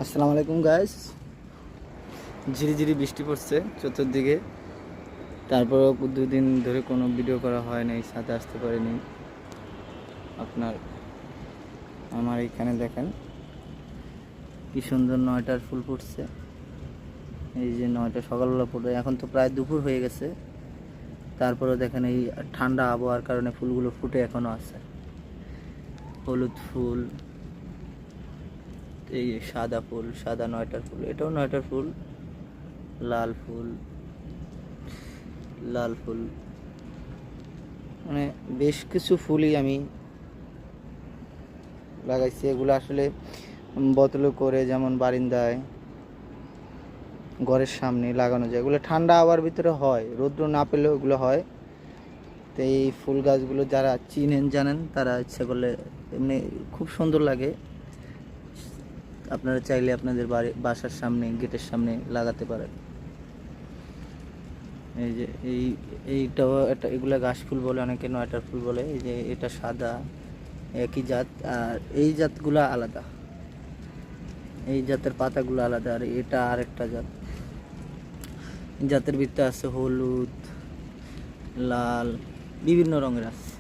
আসসালামু আলাইকুম গাইস। ঝিরিঝিরি বৃষ্টি পড়ছে চতুর্দিকে। তারপরেও 2 দিন ধরে কোনো ভিডিও করা হয় নাই, সাথে আসতে পারিনি। আপনার আমার এইখানে দেখেন কি সুন্দর 9টার ফুল ফুটছে। এই যে 9টা সকালবেলা ফুটে, এখন তো প্রায় দুপুর হয়ে গেছে। তারপরেও দেখেন এই ঠান্ডা আবহাওয়ার কারণে ফুলগুলো ফুটে এখনও আছে। হলুদ ফুল, এই সাদা ফুল, সাদা 9টার ফুল, এটাও 9টার ফুল, লাল ফুল, লাল ফুল, মানে বেশ কিছু ফুলই আমি লাগাইছি। এগুলো আসলে বোতলে করে, যেমন বারিন্দায়, ঘরের সামনে লাগানো যায়। এগুলো ঠান্ডা আবহাওয়ার ভিতরে হয়, রৌদ্র না পেলেও এগুলো হয়। তো এই ফুল গাছগুলো যারা চিনেন জানেন, তারা ইচ্ছা করলে এমনি খুব সুন্দর লাগে। আপনারা চাইলে আপনাদের বাসার সামনে, গেটের সামনে লাগাতে পারেন। এই যে এইটাও একটা, এগুলা ঘাস ফুল বলে, অনেকে 9টার ফুল বলে। এই যে এটা সাদা, একই জাত, আর এই জাতগুলো আলাদা, এই জাতের পাতাগুলো আলাদা। আর এটা আরেকটা জাত, জাতের ভিতরে আছে হলুদ, লাল, বিভিন্ন রঙের আছে।